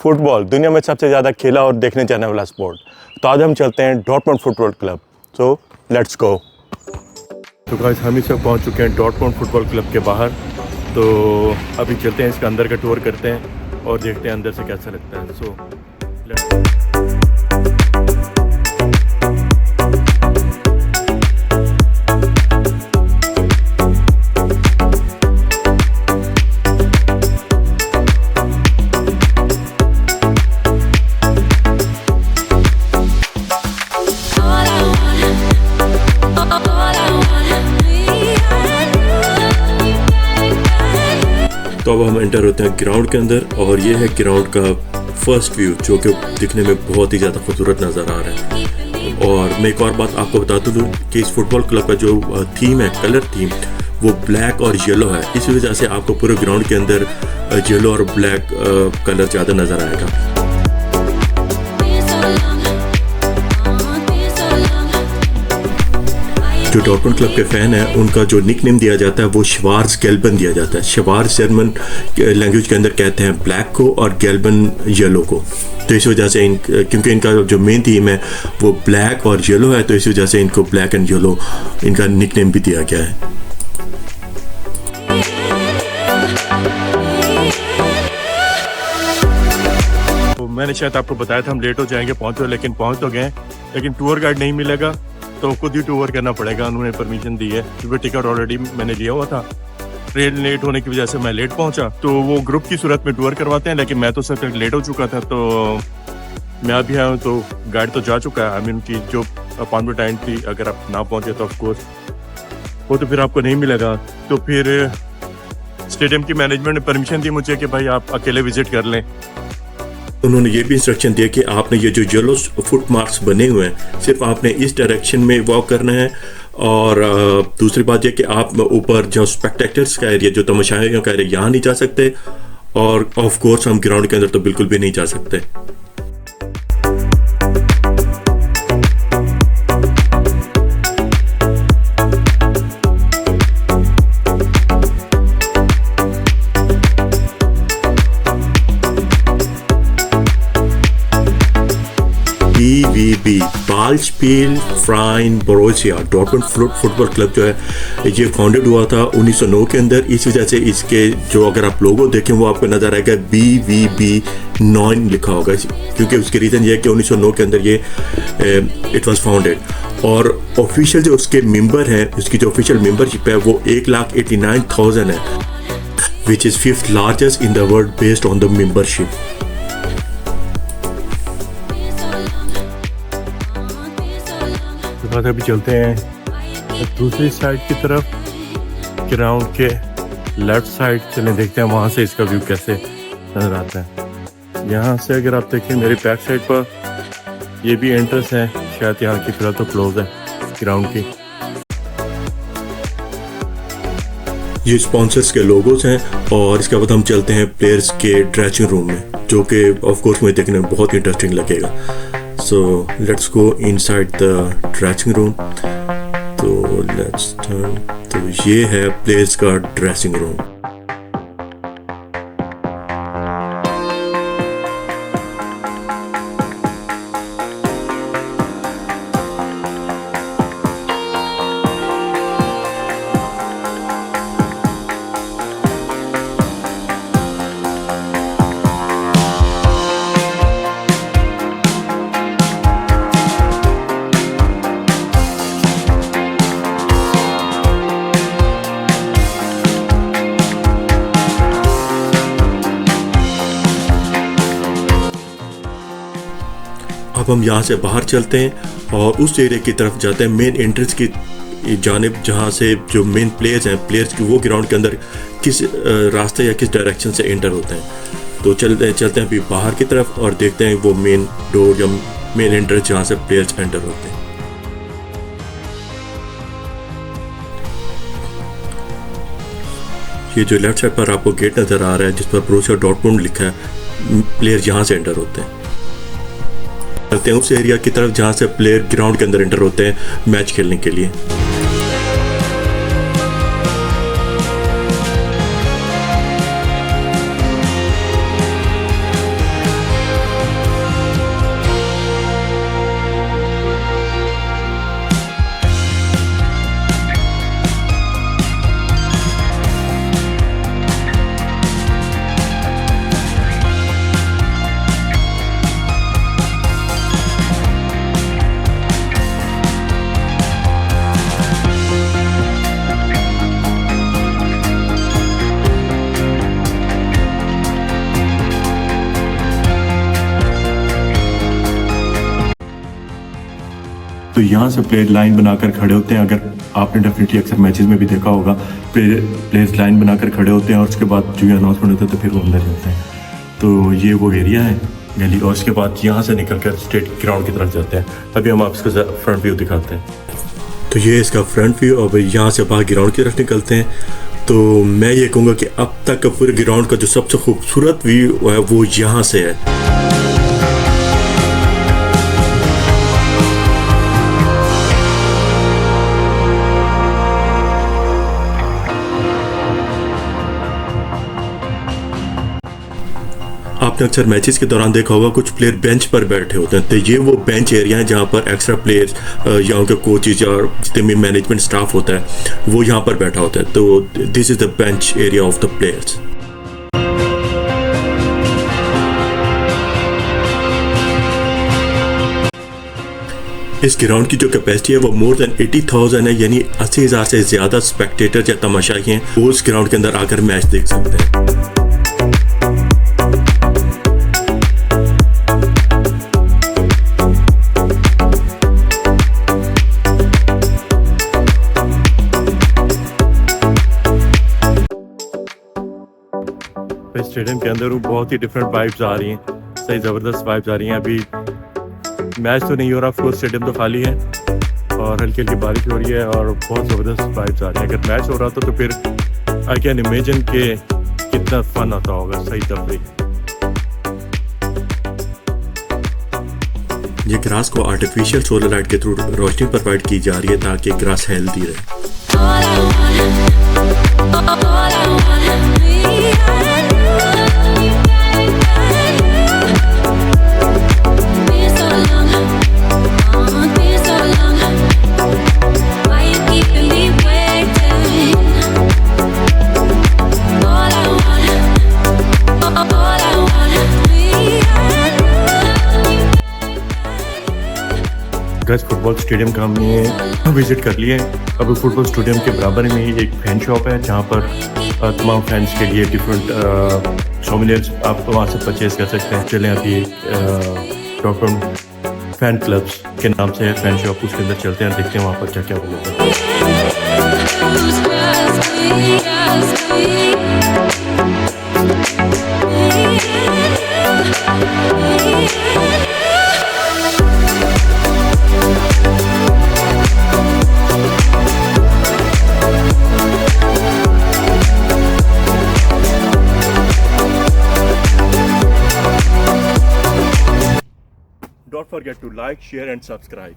Football दुनिया में सबसे ज़्यादा खेला और देखने जाने वाला स्पोर्ट। तो आज हम चलते हैं Dortmund football club. So let's go. तो गाइस हम इस वक्त पहुंच चुके हैं डॉर्टमुंड फुटबॉल क्लब के बाहर। तो अभी चलते हैं, इसका अंदर का टूर करते हैं और देखते हैं अंदर से कैसा लगता है। सो तो अब हम एंटर होते हैं ग्राउंड के अंदर और ये है ग्राउंड का फर्स्ट व्यू, जो कि दिखने में बहुत ही ज़्यादा खूबसूरत नज़र आ रहा है। और मैं एक और बात आपको बताता दूँ कि इस फुटबॉल क्लब का जो थीम है, कलर थीम, वो ब्लैक और येलो है। इस वजह से आपको पूरे ग्राउंड के अंदर येलो और ब्लैक कलर ज़्यादा नज़र आएगा। जो डॉर्टमुंड क्लब के फ़ैन हैं उनका जो निक नेम दिया जाता है वो श्वार्ज़ गेल्बन दिया जाता है। श्वार्ज़ जर्मन लैंग्वेज के अंदर कहते हैं ब्लैक को और गेल्बन येलो को। तो इस वजह से क्योंकि इनका जो मेन थीम है वो ब्लैक और येलो है, तो इस वजह से इनको ब्लैक एंड येलो इनका निक नेम भी दिया गया है। तो मैंने शायद आपको बताया था हम लेट हो जाएंगे, लेकिन पहुँच तो गए, लेकिन टूर गाइड नहीं मिलेगा तो खुद ही टूर करना पड़ेगा। उन्होंने परमिशन दी है क्योंकि टिकट ऑलरेडी मैंने लिया हुआ था। ट्रेन लेट होने की वजह से मैं लेट पहुंचा, तो वो ग्रुप की सूरत में टूर करवाते हैं, लेकिन मैं तो सब तक लेट हो चुका था। तो मैं अभी आया हूँ तो गाइड तो जा चुका है। आई मीन की जो अपॉइंटमेंट टाइम थी, अगर आप ना पहुंचे तो ऑफकोर्स वो तो फिर आपको नहीं मिलेगा। तो फिर स्टेडियम की मैनेजमेंट ने परमिशन दी मुझे कि भाई आप अकेले विजिट कर लें। उन्होंने ये भी इंस्ट्रक्शन दिया कि आपने ये जो येलो फुट मार्क्स बने हुए हैं, सिर्फ आपने इस डायरेक्शन में वॉक करना है। और दूसरी बात यह कि आप ऊपर जो स्पेक्टेटर्स का एरिया, जो तमाशाइयों का एरिया, यहाँ नहीं जा सकते। और ऑफ कोर्स हम ग्राउंड के अंदर तो बिल्कुल भी नहीं जा सकते। BVB Ballspiel Verein Borussia Dortmund football club जो है ये फाउंडेड हुआ था 1909 के अंदर। इस वजह से इसके जो अगर आप लोगो देखें वो आपको नज़र आएगा BVB 9 लिखा होगा, क्योंकि उसके रीज़न ये है कि 1909 के अंदर ये इट वाज फाउंडेड। और ऑफिशियल जो उसके मेंबर हैं, उसकी जो ऑफिशियल मेंबरशिप है वो 1,89,000 है, which is 5th largest in the world based on the membership. बाद अभी चलते हैं दूसरी साइड की तरफ, ग्राउंड के लेफ्ट साइड चलें, देखते हैं वहाँ से इसका व्यू कैसे नज़र आता है। यहाँ से अगर आप देखें मेरी बैक साइड पर ये भी एंट्रेंस है, शायद यहाँ की फिलहाल तो क्लोज है ग्राउंड की। ये स्पॉन्सर्स के लोगोस हैं और इसके बाद हम चलते हैं प्लेयर्स के ड्रेसिंग रूम में, जो कि ऑफ कोर्स मुझे देखने में बहुत इंटरेस्टिंग लगेगा। So let's go inside the dressing room. तो let's turn, तो ये है प्लेयर्स का ड्रेसिंग रूम। अब हम यहाँ से बाहर चलते हैं और उस एरिया की तरफ जाते हैं, मेन एंट्रेंस की जानिब, जहाँ से जो मेन प्लेयर्स हैं, प्लेयर्स की वो ग्राउंड के अंदर किस रास्ते या किस डायरेक्शन से एंटर होते हैं। तो चलते हैं अभी बाहर की तरफ और देखते हैं वो मेन डोर या मेन एंट्रेंस जहाँ से प्लेयर्स एंटर होते हैं। ये जो लेफ्ट साइड पर आपको गेट नज़र आ रहा है जिस पर बोरुसिया डॉर्टमुंड लिखा है, प्लेयर यहाँ से एंटर होते हैं। चलते हैं उस एरिया की तरफ जहाँ से प्लेयर ग्राउंड के अंदर एंटर होते हैं मैच खेलने के लिए। तो यहाँ से प्लेयर लाइन बनाकर खड़े होते हैं। अगर आपने डेफिनेटली अक्सर मैचेस में भी देखा होगा, प्लेयर्स लाइन बनाकर खड़े होते हैं और उसके बाद जो अनाउंसमेंट होता है तो फिर वो अंदर जाते हैं। तो ये वो एरिया है गली, और उसके बाद यहाँ से निकल कर स्टेट ग्राउंड की तरफ जाते हैं। अभी हम आपको फ्रंट व्यू दिखाते हैं। तो ये इसका फ्रंट व्यू, और यहाँ से बाहर ग्राउंड की तरफ निकलते हैं। तो मैं ये कहूँगा कि अब तक का पूरे ग्राउंड का जो सबसे खूबसूरत व्यू है वो यहाँ से है। आपने अक्सर मैचेस के दौरान देखा होगा कुछ प्लेयर बेंच पर बैठे होते हैं, तो ये वो बेंच एरिया है जहाँ पर एक्स्ट्रा प्लेयर्स यहाँ के कोचेज और जितने भी मैनेजमेंट स्टाफ होता है वो यहाँ पर बैठा होता है। तो this is the bench area of the players. इस ग्राउंड की जो कैपेसिटी है वो मोर देन 80,000 है, यानी 80,000 से ज़्यादा स्पेक्टेटर या तमाशाई हैं वो उस ग्राउंड के अंदर आकर मैच देख सकते हैं। स्टेडियम के अंदर बहुत ही डिफरेंट वाइब्स आ रही हैं, सही ज़बरदस्त वाइब्स आ रही हैं। अभी मैच तो नहीं हो रहा, ऑफकोर्स स्टेडियम तो खाली है और हल्की हल्की बारिश हो रही है और बहुत ज़बरदस्त वाइब्स आ रही हैं। अगर मैच हो रहा तो फिर आई कैन इमेजिन के कितना फन आता होगा, सही तफरीह। ये ग्रास को आर्टिफिशियल सोलर लाइट के थ्रू रोशनी प्रोवाइड की जा रही है ताकि ग्रास हेल्दी रहे। गज फुटबॉल स्टेडियम का हमने विजिट कर लिए। अब फुटबॉल स्टेडियम के बराबर में ही एक फैन शॉप है जहाँ पर तमाम फैंस के लिए डिफरेंट सोवेनियर्स आप वहाँ से परचेज कर सकते हैं। चलें अभी डॉक्टर फैन क्लब्स के नाम से है फैन शॉप, उसके अंदर चलते हैं, देखते हैं वहाँ पर क्या क्या available Don't forget to like, share and subscribe.